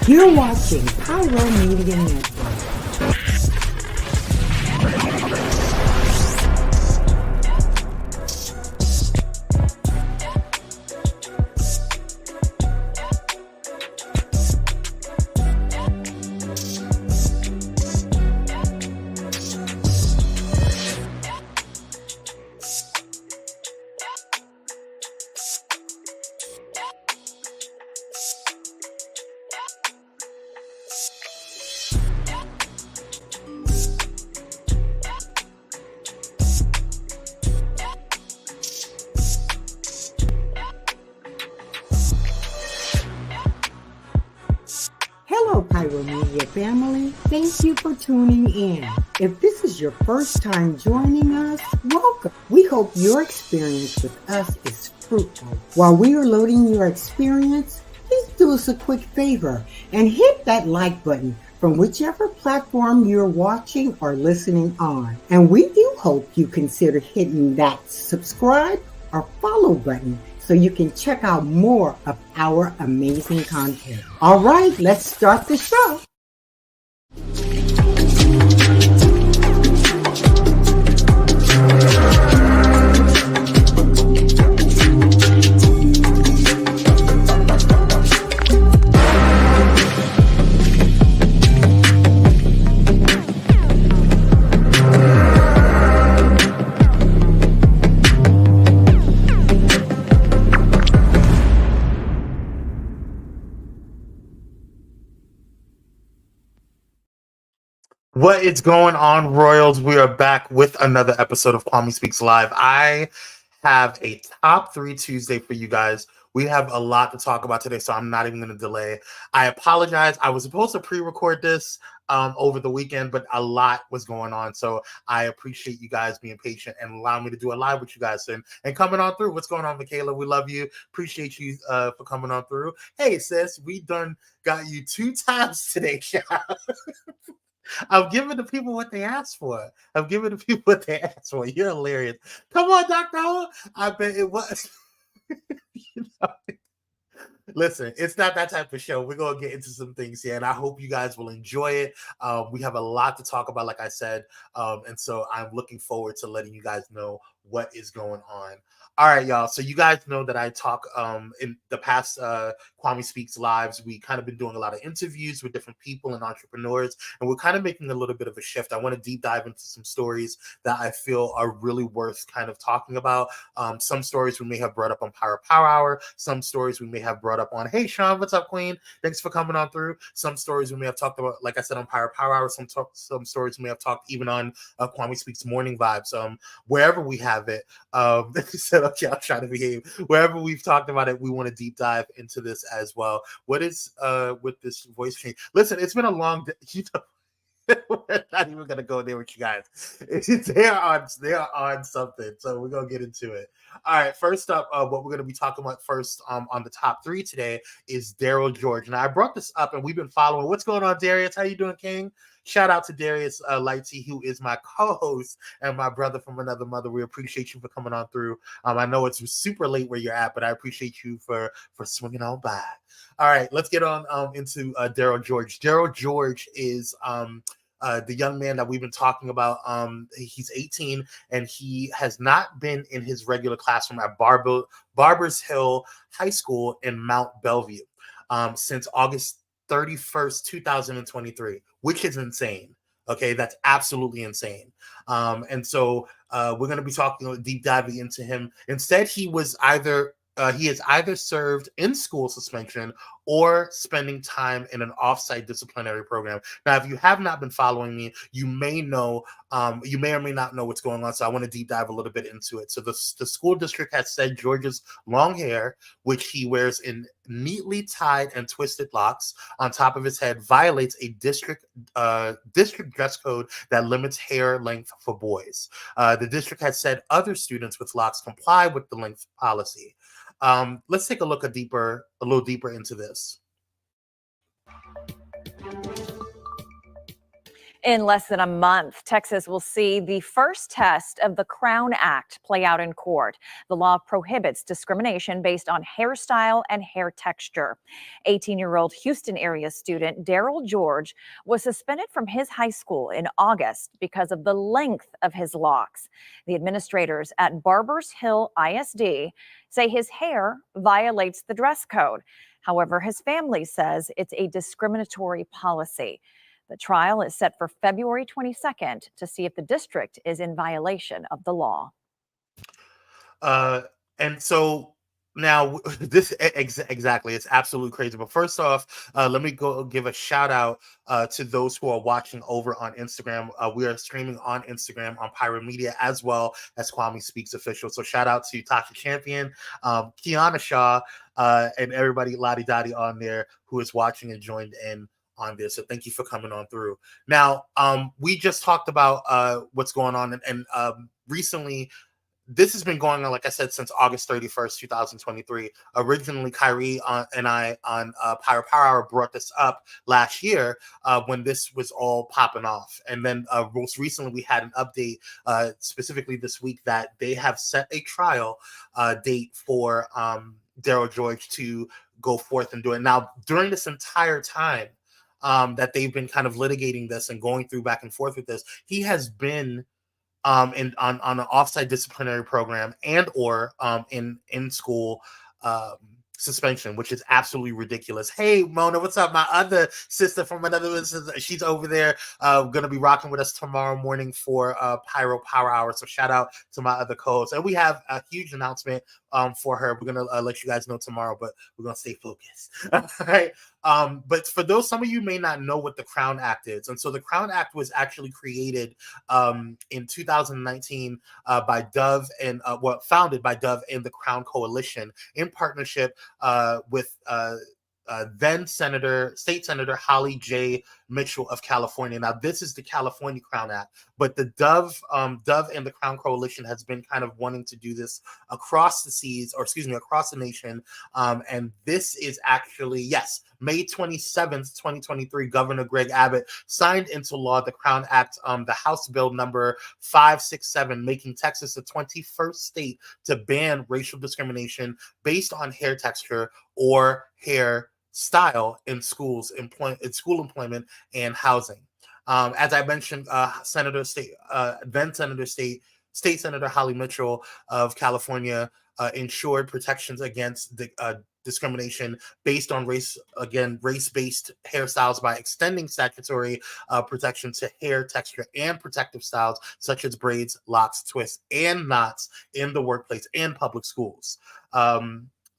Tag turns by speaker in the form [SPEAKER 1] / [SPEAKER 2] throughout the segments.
[SPEAKER 1] You're watching Pyro Media Network. Hello, Pyro Media family. Thank you for tuning in. If this is your first time joining us, welcome. We hope your experience with us is fruitful. While we are loading your experience, please do us a quick favor and hit that like button from whichever platform you're watching or listening on. And we do hope you consider hitting that subscribe or follow button so you can check out more of our amazing content. All right, let's start the show.
[SPEAKER 2] What is going on, Royals? We are back with another episode of Kwame Speaks Live. I have a top 3 Tuesday for you guys. We have a lot to talk about today, so I'm not even going to delay. I apologize. I was supposed to pre-record this over the weekend, but a lot was going on, so I appreciate you guys being patient and allowing me to do a live with you guys and coming on through. What's going on, Michaela? We love you. Appreciate you for coming on through. Hey, sis, we done got you 2 times today, child. I'm giving the people what they asked for. I'm giving the people what they asked for. You're hilarious. Come on, Dr. Ho. I bet it was. You know? Listen, it's not that type of show. We're going to get into some things here, and I hope you guys will enjoy it. We have a lot to talk about, like I said, and so I'm looking forward to letting you guys know what is going on. All right, y'all. So you guys know that I talk in the past Kwame Speaks Lives. We kind of been doing a lot of interviews with different people and entrepreneurs, and we're kind of making a little bit of a shift. I want to deep dive into some stories that I feel are really worth kind of talking about. Some stories we may have brought up on Power Hour. Some stories we may have brought up on, hey, Sean, what's up, Queen? Thanks for coming on through. Some stories we may have talked about, like I said, on Power Hour. Some stories we may have talked even on Kwame Speaks Morning Vibes. Wherever we have it. So okay, I'm trying to behave. Wherever we've talked about it, we want to deep dive into this as well. What is with this voice change? Listen, it's been a long day. You know, we're not even gonna go there with you guys. They're on something, so we're gonna get into it. All right, first up, what we're gonna be talking about first on the top 3 today is Daryl George. Now I brought this up, and we've been following. What's going on, Darius? How you doing, King? Shout out to Darius Lighty, who is my co-host and my brother from another mother. We appreciate you for coming on through. I know it's super late where you're at, but I appreciate you for swinging on by. All right, let's get on into Daryl George. Daryl George is the young man that we've been talking about. He's 18 and he has not been in his regular classroom at Barbers Hill High School in Mount Bellevue since August 31st, 2023, which is insane. Okay, that's absolutely insane. And so we're going to be talking deep diving into him. Instead, he is either served in school suspension or spending time in an off-site disciplinary program. Now, if you have not been following me, you may or may not know what's going on. So I want to deep dive a little bit into it. So the school district has said George's long hair, which he wears in neatly tied and twisted locks on top of his head, violates a district dress code that limits hair length for boys. The district has said other students with locks comply with the length policy. Let's take a little deeper into this.
[SPEAKER 3] In less than a month, Texas will see the first test of the Crown Act play out in court. The law prohibits discrimination based on hairstyle and hair texture. 18-year-old Houston area student Daryl George was suspended from his high school in August because of the length of his locks. The administrators at Barbers Hill ISD say his hair violates the dress code. However, his family says it's a discriminatory policy. The trial is set for February 22nd to see if the district is in violation of the law.
[SPEAKER 2] And so now this exactly, it's absolutely crazy. But first off, let me go give a shout out to those who are watching over on Instagram. We are streaming on Instagram on Pyro Media as well as Kwame Speaks Official. So shout out to Tasha Champion, Kiana Shaw, and everybody Lottie Dottie on there who is watching and joined in on this. So thank you for coming on through. Now, we just talked about what's going on, and recently this has been going on, like I said, since August 31st, 2023. Originally, Kyrie and I on Pyro Power Hour brought this up last year when this was all popping off. And then most recently, we had an update specifically this week that they have set a trial date for Daryl George to go forth and do it. Now, during this entire time that they've been kind of litigating this and going through back and forth with this, he has been on an offsite disciplinary program and or in school suspension, which is absolutely ridiculous. Hey, Mona, what's up? My other sister from another business, she's over there gonna be rocking with us tomorrow morning for Pyro Power Hour. So shout out to my other co-hosts. And we have a huge announcement for her. We're gonna let you guys know tomorrow, but we're gonna stay focused. All right. But for those, some of you may not know what the Crown Act is. And so the Crown Act was actually created in 2019 by Dove and founded by Dove and the Crown Coalition in partnership with then State Senator Holly J. Mitchell of California. Now, this is the California Crown Act, but the Dove and the Crown Coalition has been kind of wanting to do this across the seas, or excuse me, across the nation. And this is actually, yes, May 27th, 2023, Governor Greg Abbott signed into law the Crown Act, the House Bill number 567, making Texas the 21st state to ban racial discrimination based on hair texture or hair style in school employment and housing. As I mentioned, State Senator Holly Mitchell of California ensured protections against the discrimination based on race-based hairstyles by extending statutory protection to hair texture and protective styles such as braids, locks, twists, and knots in the workplace and public schools.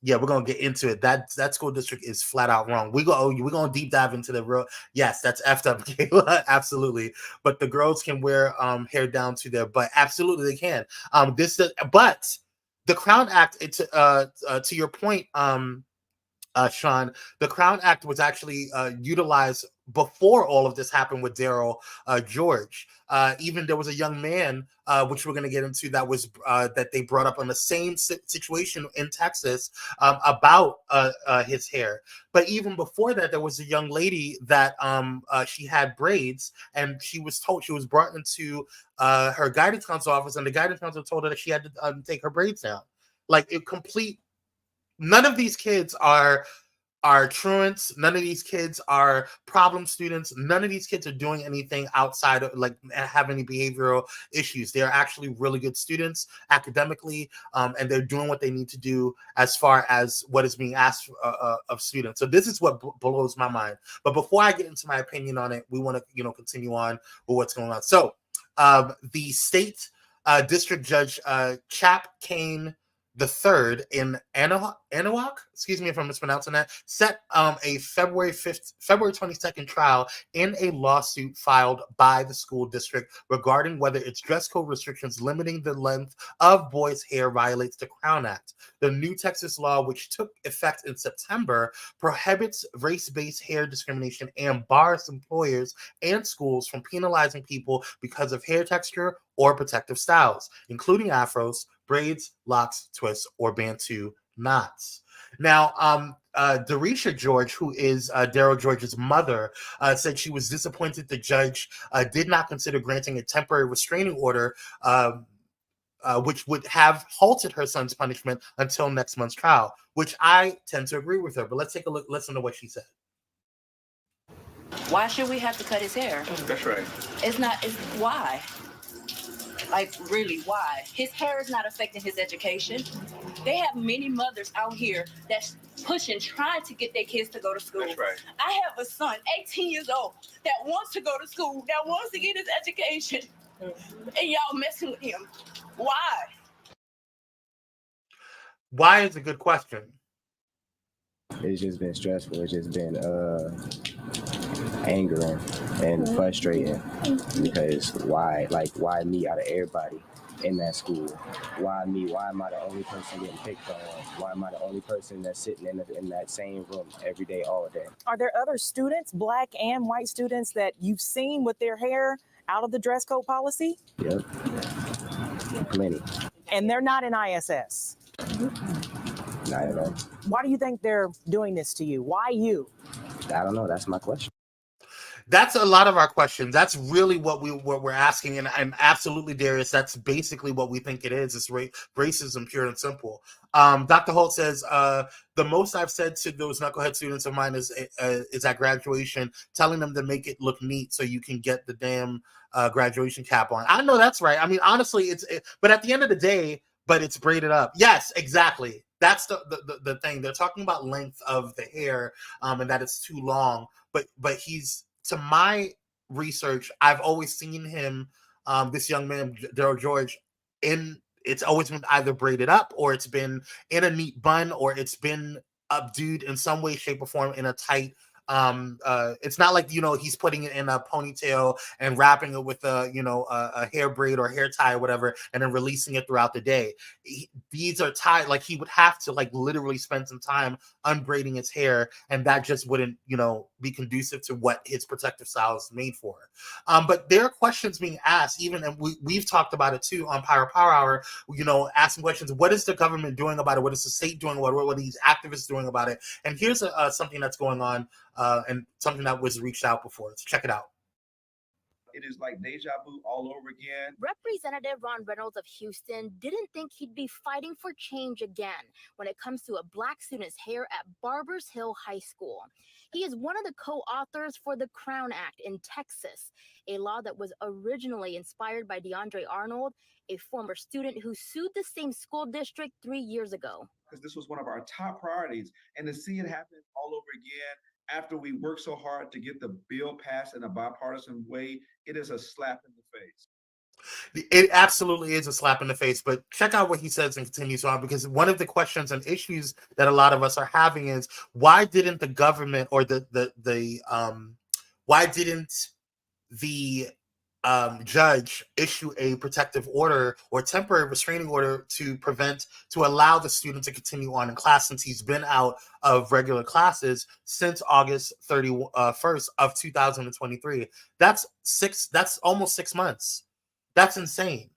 [SPEAKER 2] Yeah, we're gonna get into it. That school district is flat out wrong. We're gonna deep dive into the real. Yes, that's effed up, Kayla. Absolutely. But the girls can wear hair down to their butt. Absolutely, they can. But the Crown Act. It's to your point, Sean. The Crown Act was actually utilized before all of this happened with Daryl George. Even there was a young man, which we're going to get into, that they brought up on the same situation in Texas about his hair. But even before that, there was a young lady that she had braids, and she was brought into her guidance counselor office, and the guidance counselor told her that she had to take her braids down. Like, none of these kids are truants. None of these kids are problem students. None of these kids are doing anything outside of have any behavioral issues. They're actually really good students academically, and they're doing what they need to do as far as what is being asked of students. So this is what blows my mind. But before I get into my opinion on it, we want to continue on with what's going on. So the state district judge Chap Kane the third in Anahuac, excuse me if I'm mispronouncing that, set a February 22nd trial in a lawsuit filed by the school district regarding whether its dress code restrictions limiting the length of boys' hair violates the Crown Act. The new Texas law, which took effect in September, prohibits race-based hair discrimination and bars employers and schools from penalizing people because of hair texture or protective styles, including afros, braids, locks, twists, or Bantu knots. Now, Darisha George, who is Daryl George's mother, said she was disappointed the judge did not consider granting a temporary restraining order, which would have halted her son's punishment until next month's trial, which I tend to agree with her. But let's take a look, listen to what she said.
[SPEAKER 4] Why should we have to cut his hair?
[SPEAKER 5] That's right.
[SPEAKER 4] It's why? Like, really, why? His hair is not affecting his education. They have many mothers out here that's pushing, trying to get their kids to go to school.
[SPEAKER 5] That's right.
[SPEAKER 4] I have a son, 18 years old, that wants to go to school, that wants to get his education, and y'all messing with him. Why?
[SPEAKER 2] Why is a good question.
[SPEAKER 6] It's just been stressful. It's just been angering and frustrating because why me out of everybody in that school? Why me? Why am I the only person getting picked on? Why am I the only person that's sitting in that same room every day, all day?
[SPEAKER 7] Are there other students, black and white students, that you've seen with their hair out of the dress code policy?
[SPEAKER 6] Yep. Plenty.
[SPEAKER 7] And they're not in ISS.
[SPEAKER 6] Not at all.
[SPEAKER 7] Why do you think they're doing this to you? Why you?
[SPEAKER 6] I don't know. That's my question.
[SPEAKER 2] That's a lot of our questions. That's really what we're asking, and absolutely, Darius, that's basically what we think it is. It's racism, pure and simple. Dr. Holt says the most I've said to those knucklehead students of mine is at graduation, telling them to make it look neat so you can get the damn graduation cap on. I know that's right. I mean, honestly, but at the end of the day, but it's braided up. Yes, exactly. That's the thing. They're talking about length of the hair, and that it's too long. But he's, to my research, I've always seen him, this young man, Daryl George, it's always been either braided up, or it's been in a neat bun, or it's been updoed in some way, shape, or form in a tight. It's not like, he's putting it in a ponytail and wrapping it with a hair braid or hair tie or whatever, and then releasing it throughout the day. These are tied, like he would have to literally spend some time unbraiding his hair, and that just wouldn't, be conducive to what his protective style is made for. But there are questions being asked, even, and we've talked about it too on Pyro Power Hour, asking questions. What is the government doing about it? What is the state doing about it? What are these activists doing about it? And here's something that's going on, and something that was reached out before. Let's check it out.
[SPEAKER 5] It is like deja vu all over again.
[SPEAKER 8] Representative Ron Reynolds of Houston didn't think he'd be fighting for change again when it comes to a black student's hair at Barbers Hill High School. He is one of the co-authors for the Crown Act in Texas, a law that was originally inspired by DeAndre Arnold, a former student who sued the same school district 3 years ago.
[SPEAKER 5] Because this was one of our top priorities, and to see it happen all over again after we worked so hard to get the bill passed in a bipartisan way, it is a slap in the face.
[SPEAKER 2] It absolutely is a slap in the face, but check out what he says and continues on, because one of the questions and issues that a lot of us are having is, why didn't the government, or why didn't the judge issue a protective order or temporary restraining order to allow the student to continue on in class, since he's been out of regular classes since August 31st of 2023. That's almost 6 months. That's insane.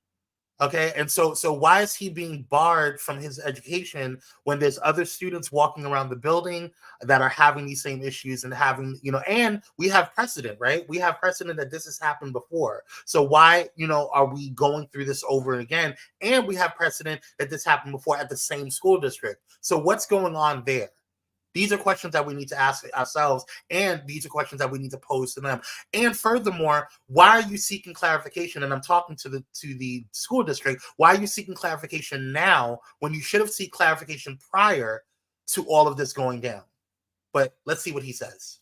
[SPEAKER 2] Okay, and so why is he being barred from his education when there's other students walking around the building that are having these same issues and having, and we have precedent, right? We have precedent that this has happened before. So why, are we going through this over again? And we have precedent that this happened before at the same school district. So what's going on there? These are questions that we need to ask ourselves, and these are questions that we need to pose to them. And furthermore, why are you seeking clarification? And I'm talking to the school district. Why are you seeking clarification now when you should have sought clarification prior to all of this going down? But let's see what he says.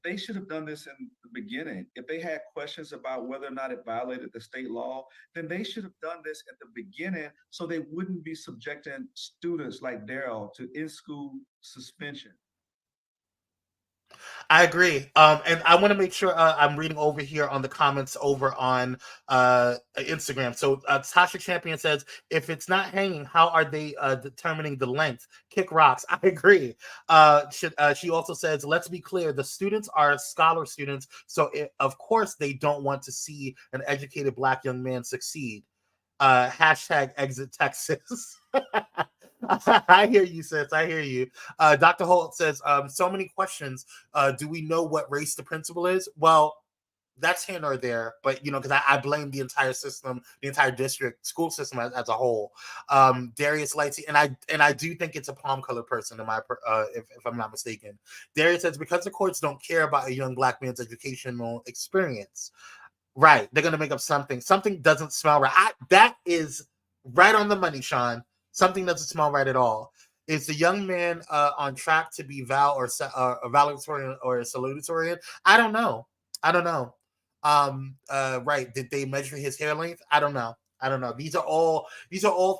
[SPEAKER 5] They should have done this in the beginning. If they had questions about whether or not it violated the state law, then they should have done this at the beginning so they wouldn't be subjecting students like Daryl to in-school suspension.
[SPEAKER 2] I agree. And I want to make sure I'm reading over here on the comments over on Instagram. So Tasha Champion says, if it's not hanging, how are they determining the length? Kick rocks. I agree. She also says, let's be clear, the students are scholar students, so of course they don't want to see an educated black young man succeed. Hashtag exit Texas. I hear you, sis. I hear you. Dr. Holt says, so many questions. Do we know what race the principal is? Well, that's here nor there, but because I blame the entire system, the entire district school system as a whole. Darius Lighty, and I do think it's a palm colored person, if I'm not mistaken. Darius says, because the courts don't care about a young black man's educational experience. Right, they're gonna make up something. Something doesn't smell right. That is right on the money, Sean. Something doesn't smell right at all. Is the young man on track to be a valedictorian or a salutatorian? I don't know. I don't know. Right. Did they measure his hair length? I don't know. I don't know. These are all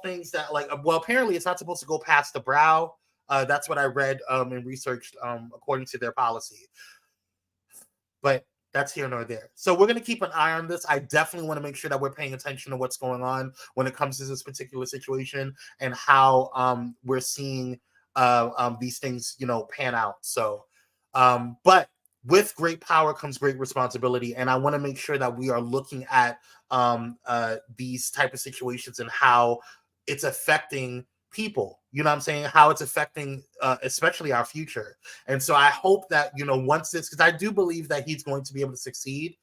[SPEAKER 2] things that well, apparently it's not supposed to go past the brow. That's what I read and researched according to their policy. But that's here nor there. So we're going to keep an eye on this. I definitely want to make sure that we're paying attention to what's going on when it comes to this particular situation and how we're seeing these things, pan out. So, but with great power comes great responsibility, and I want to make sure that we are looking at these type of situations and how it's affecting people. You know what I'm saying? How it's affecting especially our future. And so I hope that once this, because I do believe that he's going to be able to succeed,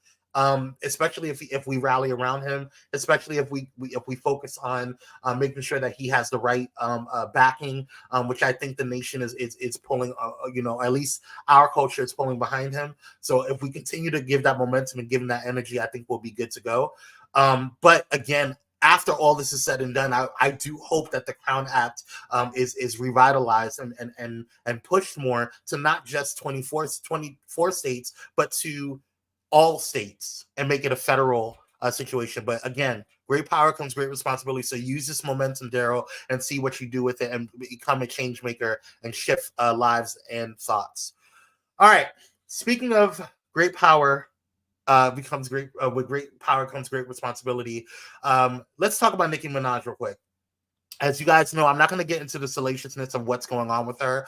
[SPEAKER 2] especially if we rally around him, especially if we focus on making sure that he has the right backing, which I think the nation is pulling. At least our culture is pulling behind him. So if we continue to give that momentum and give him that energy, I think we'll be good to go. But again, after all this is said and done, I do hope that the Crown Act is revitalized and pushed more to not just 24 states, but to all states and make it a federal situation. But again, great power comes great responsibility. So use this momentum, Daryl, and see what you do with it and become a change maker and shift lives and thoughts. All right. Speaking of great power, becomes great with great power comes great responsibility. Let's talk about Nicki Minaj real quick. As you guys know, I'm not going to get into the salaciousness of what's going on with her.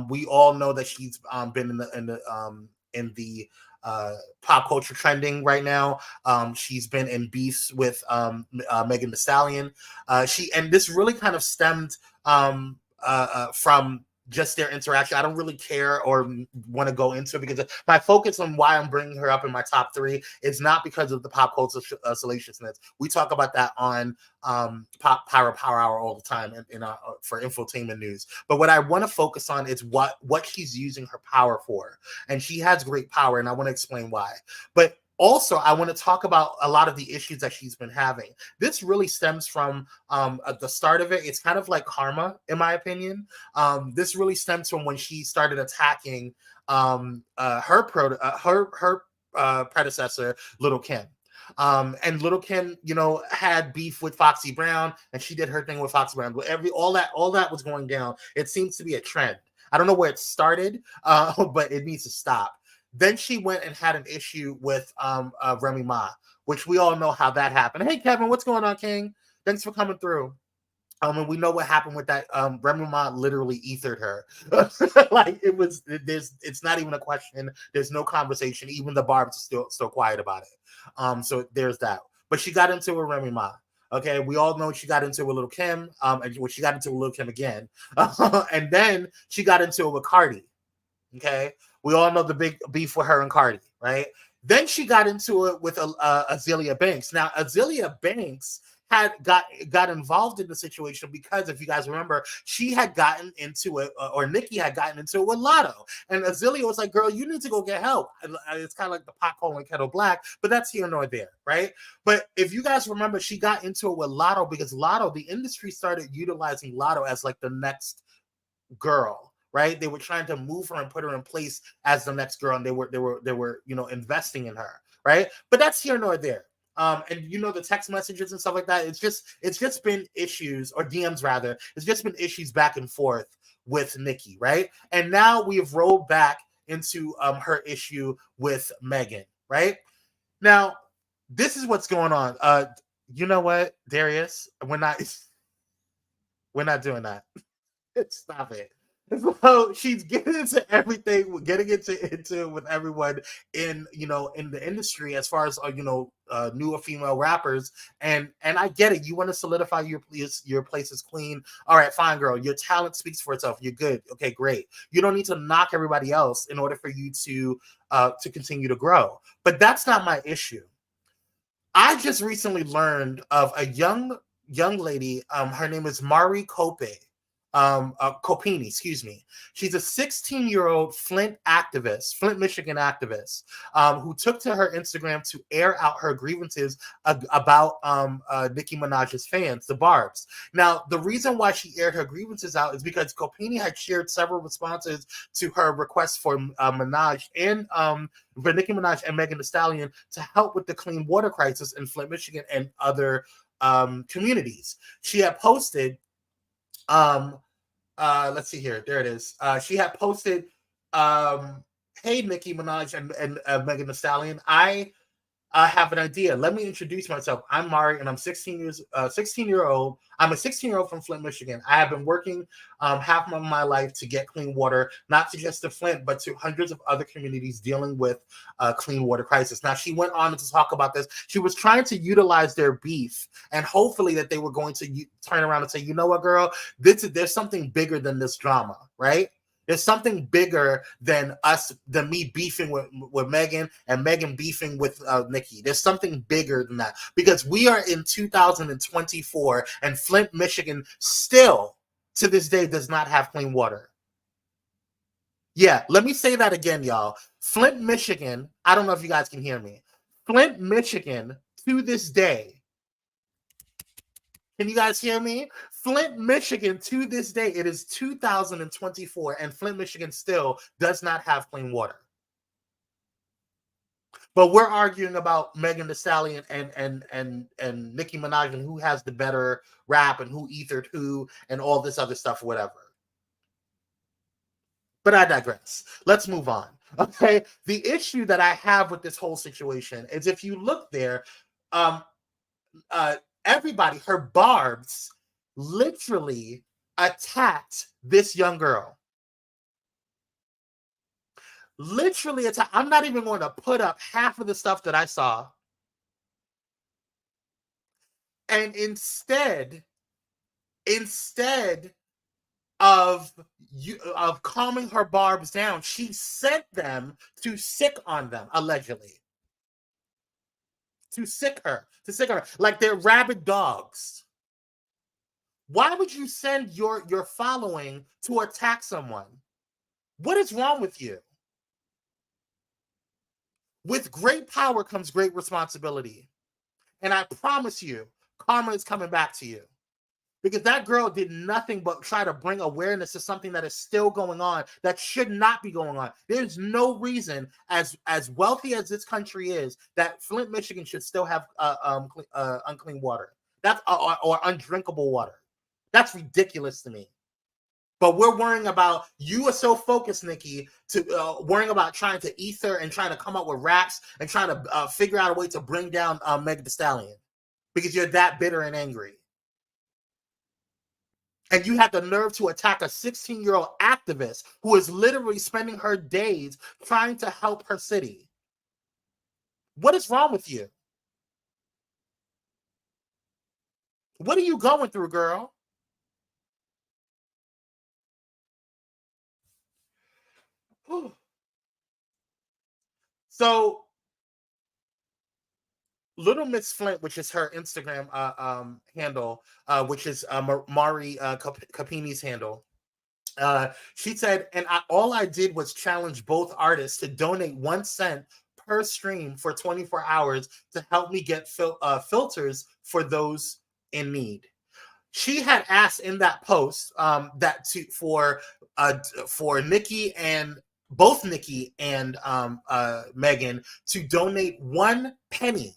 [SPEAKER 2] We all know that she's been in the pop culture trending right now. She's been in beefs with Megan Thee Stallion. And this really kind of stemmed from just their interaction. I don't really care or want to go into it because my focus on why I'm bringing her up in my top 3 is not because of the pop culture salaciousness. We talk about that on Pyro Power Hour all the time for infotainment news. But what I want to focus on is what she's using her power for. And she has great power, and I want to explain why. But also, I want to talk about a lot of the issues that she's been having. This really stems from the start of it. It's kind of like karma, in my opinion. This really stems from when she started attacking her predecessor, Little Kim. And Little Kim, had beef with Foxy Brown, and she did her thing with Foxy Brown. All that was going down. It seems to be a trend. I don't know where it started, but it needs to stop. Then she went and had an issue with Remy Ma, which we all know how that happened. Hey, Kevin, what's going on, King? Thanks for coming through. And we know what happened with that. Remy Ma literally ethered her. It's not even a question. There's no conversation. Even the Barbs are still quiet about it. So there's that. But she got into a Remy Ma. Okay, we all know she got into it with Little Kim. And she got into it with Little Kim again. And then she got into it with Cardi. Okay, we all know the big beef with her and Cardi, right? Then she got into it with Azealia Banks. Now, Azealia Banks had got involved in the situation because, if you guys remember, she had gotten into it, or Nicki had gotten into it with Lotto. And Azealia was like, girl, you need to go get help. It's kind of like the pot calling kettle black, but that's here nor there, right? But if you guys remember, she got into it with Lotto because Lotto, the industry started utilizing Lotto as like the next girl. Right, they were trying to move her and put her in place as the next girl, and they were investing in her, right? But that's here nor there. And the text messages and stuff like that. It's just been issues, or DMs rather. It's just been issues back and forth with Nicki, right? And now we have rolled back into her issue with Megan, right? Now, this is what's going on. You know what, Darius? We're not doing that. Stop it. So she's getting into everything, getting into with everyone in in the industry as far as newer female rappers, and I get it. You want to solidify your place is clean. All right, fine, girl. Your talent speaks for itself. You're good. Okay, great. You don't need to knock everybody else in order for you to continue to grow. But that's not my issue. I just recently learned of a young lady. Her name is Mari Copini, excuse me. She's a 16-year-old Flint Michigan activist, who took to her Instagram to air out her grievances about Nicki Minaj's fans, the Barbs. Now, the reason why she aired her grievances out is because Copini had shared several responses to her request for Minaj and for Nicki Minaj and Megan Thee Stallion to help with the clean water crisis in Flint, Michigan, and other communities. She had posted let's see here. There it is. She had posted, "Hey, Nicki Minaj and Megan Thee Stallion. I have an idea. Let me introduce myself. I'm Mari, and I'm 16-year-old. I'm a 16-year-old from Flint, Michigan. I have been working half of my life to get clean water, not to just to Flint, but to hundreds of other communities dealing with clean water crisis." Now, she went on to talk about this. She was trying to utilize their beef, and hopefully that they were going to turn around and say, "You know what, girl? There's something bigger than this drama, right? There's something bigger than me beefing with Megan and Megan beefing with Nicki. There's something bigger than that, because we are in 2024 and Flint, Michigan still to this day does not have clean water. Yeah, let me say that again, y'all. Flint, Michigan, I don't know if you guys can hear me. Flint, Michigan, to this day, can you guys hear me? Flint, Michigan, to this day, it is 2024, and Flint, Michigan still does not have clean water. But we're arguing about Megan Thee Stallion and Nicki Minaj and who has the better rap and who ethered who and all this other stuff, whatever. But I digress. Let's move on. Okay. The issue that I have with this whole situation is, if you look there, everybody, her Barbs, literally attacked this young girl. Literally attacked. I'm not even going to put up half of the stuff that I saw. And instead of calming her Barbs down, she sent them to sick on them, allegedly. To sick her like they're rabid dogs. Why would you send your following to attack someone? What is wrong with you? With great power comes great responsibility. And I promise you, karma is coming back to you. Because that girl did nothing but try to bring awareness to something that is still going on, that should not be going on. There's no reason, as wealthy as this country is, that Flint, Michigan should still have unclean water. That's or undrinkable water. That's ridiculous to me. But we're worrying about, you are so focused, Nicki, to worrying about trying to ether and trying to come up with raps and trying to figure out a way to bring down Megan Thee Stallion, because you're that bitter and angry. And you had the nerve to attack a 16-year-old activist who is literally spending her days trying to help her city. What is wrong with you? What are you going through, girl? So, Little Miss Flint, which is her Instagram handle, which is Mari Capini's handle, she said, and all I did was challenge both artists to donate 1 cent per stream for 24 hours to help me get filters for those in need. She had asked in that post for Nicki and both Nicki and Megan to donate 1 penny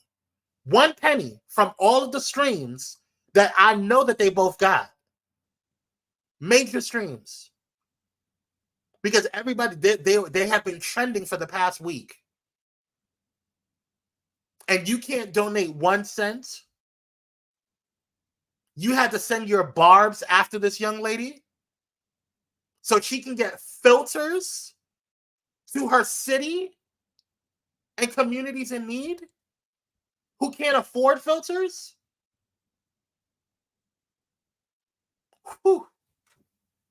[SPEAKER 2] from all of the streams that I know that they both got. Major streams. Because everybody, they have been trending for the past week. And you can't donate 1 cent? You had to send your Barbs after this young lady? so she can get filters to her city and communities in need who can't afford filters? Whew.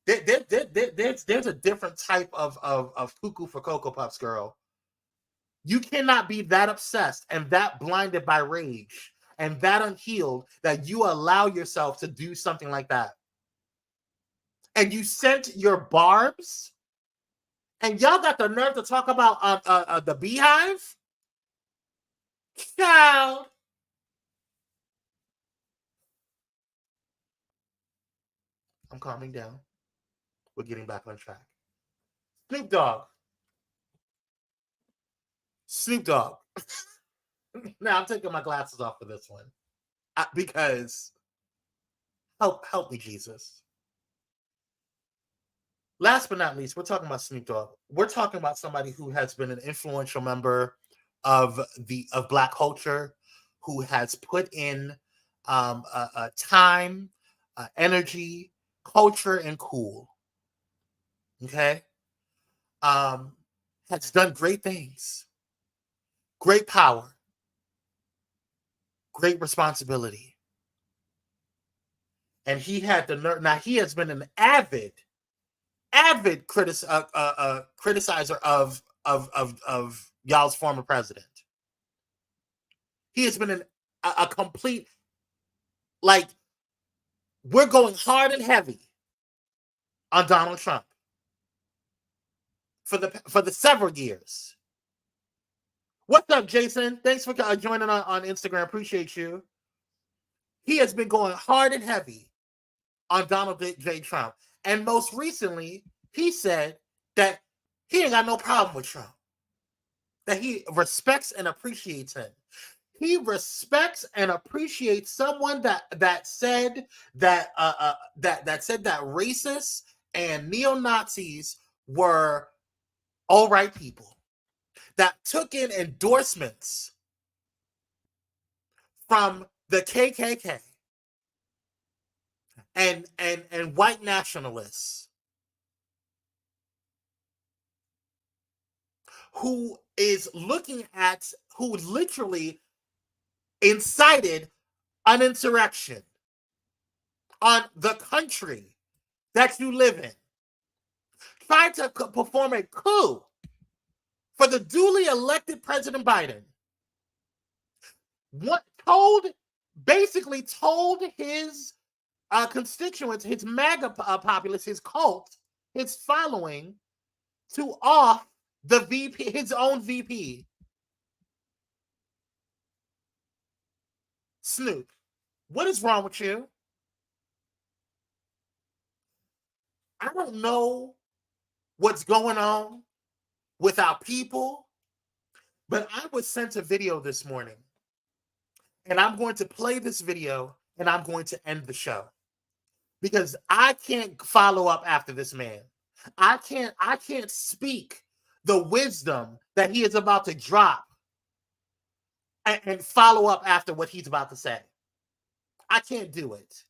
[SPEAKER 2] There's a different type of cuckoo for Cocoa Puffs, girl. You cannot be that obsessed and that blinded by rage and that unhealed that you allow yourself to do something like that. And you sent your barbs, and y'all got the nerve to talk about the beehive? Child. I'm calming down. We're getting back on track. Snoop Dogg. Snoop Dogg. Now I'm taking my glasses off for this one because help me, Jesus. Last but not least, we're talking about Snoop Dogg. We're talking about somebody who has been an influential member of Black culture, who has put in time, energy, culture, and cool. Okay, has done great things, great power, great responsibility, and he had the nerve. Now he has been an avid criticizer of y'all's former president. He has been a complete, like, we're going hard and heavy on Donald Trump for the several years. What's up, Jason? Thanks for joining on Instagram. Appreciate you. He has been going hard and heavy on Donald J. Trump. And most recently, he said that he ain't got no problem with Trump, that he respects and appreciates him. He respects and appreciates someone that said that racists and neo-Nazis were all right people, that took in endorsements from the KKK and white nationalists, who literally incited an insurrection on the country that you live in, tried to perform a coup for the duly elected President Biden. Basically told his constituents, his MAGA populace, his cult, his following, to off the VP, his own VP. Snoop, what is wrong with you? I don't know what's going on with our people, but I was sent a video this morning, and I'm going to play this video, and I'm going to end the show because I can't follow up after this man. I can't speak the wisdom that he is about to drop and follow up after what he's about to say. I can't do it.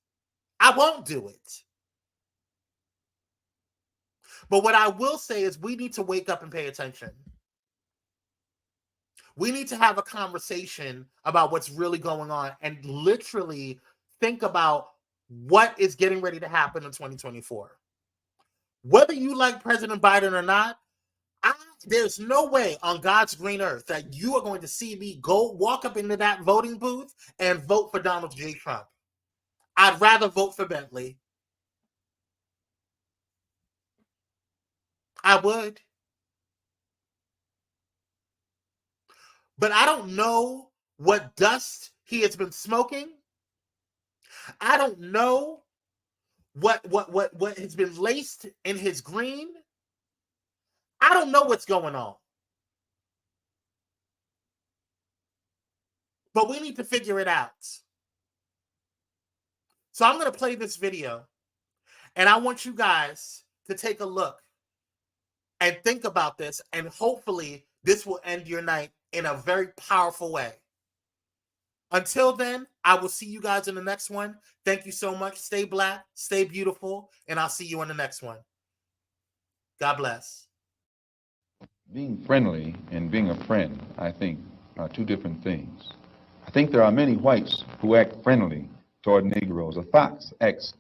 [SPEAKER 2] I won't do it. But what I will say is we need to wake up and pay attention. We need to have a conversation about what's really going on and literally think about what is getting ready to happen in 2024. Whether you like President Biden or not, there's no way on God's green earth that you are going to see me walk up into that voting booth and vote for Donald J. Trump. I'd rather vote for Bentley. I would. But I don't know what dust he has been smoking. I don't know what has been laced in his green. I don't know what's going on. But we need to figure it out. So I'm going to play this video, and I want you guys to take a look and think about this, and hopefully this will end your night in a very powerful way. Until then, I will see you guys in the next one. Thank you so much. Stay black, stay beautiful, and I'll see you in the next one. God bless.
[SPEAKER 9] Being friendly and being a friend, I think, are two different things. I think there are many whites who act friendly toward Negroes. A fox acts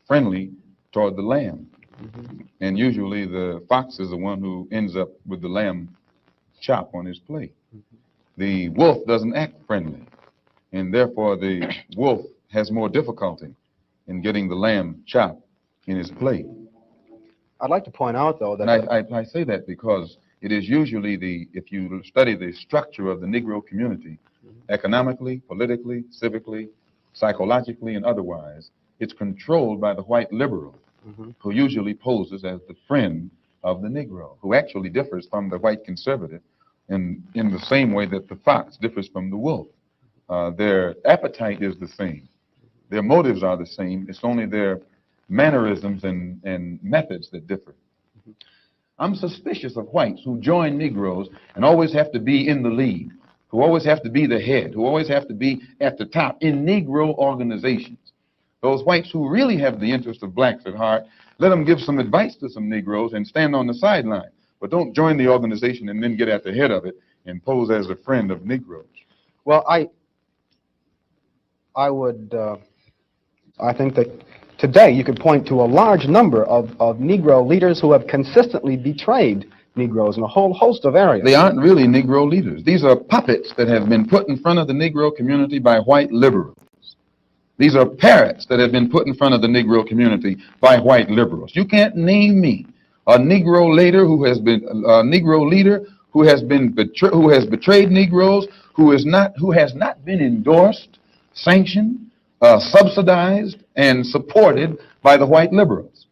[SPEAKER 9] friendly toward the lamb. And usually the fox is the one who ends up with the lamb chop on his plate. The wolf doesn't act friendly, and therefore the wolf has more difficulty in getting the lamb chop in his plate.
[SPEAKER 10] I'd like to point out, though, that
[SPEAKER 9] And I say that because it is usually if you study the structure of the Negro community, economically, politically, civically, psychologically, and otherwise, it's controlled by the white liberal, who usually poses as the friend of the Negro, who actually differs from the white conservative in the same way that the fox differs from the wolf. Their appetite is the same. Their motives are the same. It's only their mannerisms and methods that differ. I'm suspicious of whites who join Negroes and always have to be in the lead, who always have to be the head, who always have to be at the top in Negro organizations. Those whites who really have the interest of blacks at heart, let them give some advice to some Negroes and stand on the sideline, but don't join the organization and then get at the head of it and pose as a friend of Negroes.
[SPEAKER 10] well, I think that today you could point to a large number of Negro leaders who have consistently betrayed Negroes in a whole host of areas.
[SPEAKER 9] They aren't really Negro leaders. These are puppets that have been put in front of the Negro community by white liberals. These are parrots that have been put in front of the Negro community by white liberals. You can't name me a Negro leader who has been betrayed Negroes, who has not been endorsed, sanctioned, subsidized, and supported by the white liberals.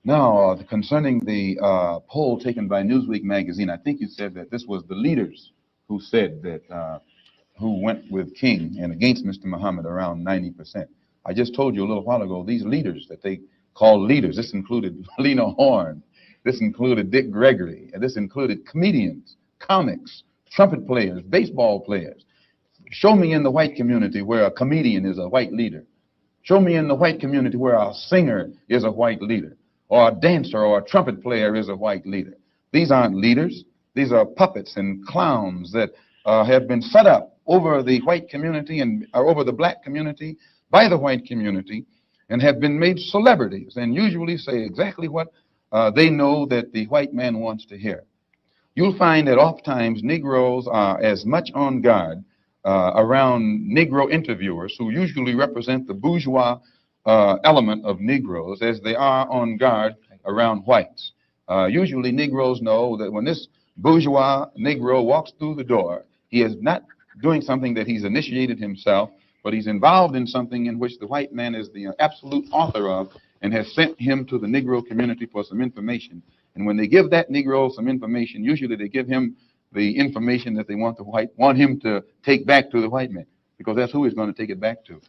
[SPEAKER 9] Now, concerning the poll taken by Newsweek magazine, I think you said that this was the leaders who said that, who went with King and against Mr. Muhammad around 90%. I just told you a little while ago, these leaders that they call leaders, this included Lena Horne, this included Dick Gregory, and this included comedians, comics, trumpet players, baseball players. Show me in the white community where a comedian is a white leader. Show me in the white community where a singer is a white leader, or a dancer or a trumpet player is a white leader. These aren't leaders. These are puppets and clowns that have been set up over the white community and over the black community by the white community and have been made celebrities and usually say exactly what they know that the white man wants to hear. You'll find that oftentimes Negroes are as much on guard around Negro interviewers who usually represent the bourgeois element of Negroes as they are on guard around whites. Usually Negroes know that when this bourgeois Negro walks through the door, he is not doing something that he's initiated himself, but he's involved in something in which the white man is the absolute author of and has sent him to the Negro community for some information. And when they give that Negro some information, usually they give him the information that they want him to take back to the white man, because that's who he's going to take it back to.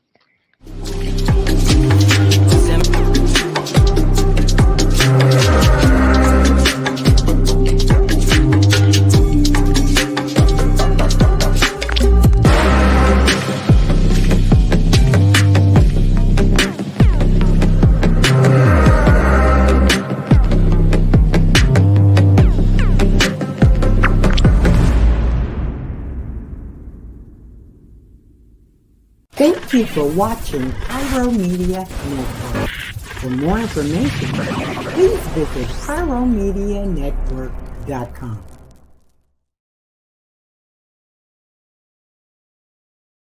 [SPEAKER 1] Thank you for watching Pyro Media Network. For more information, please visit pyromedianetwork.com.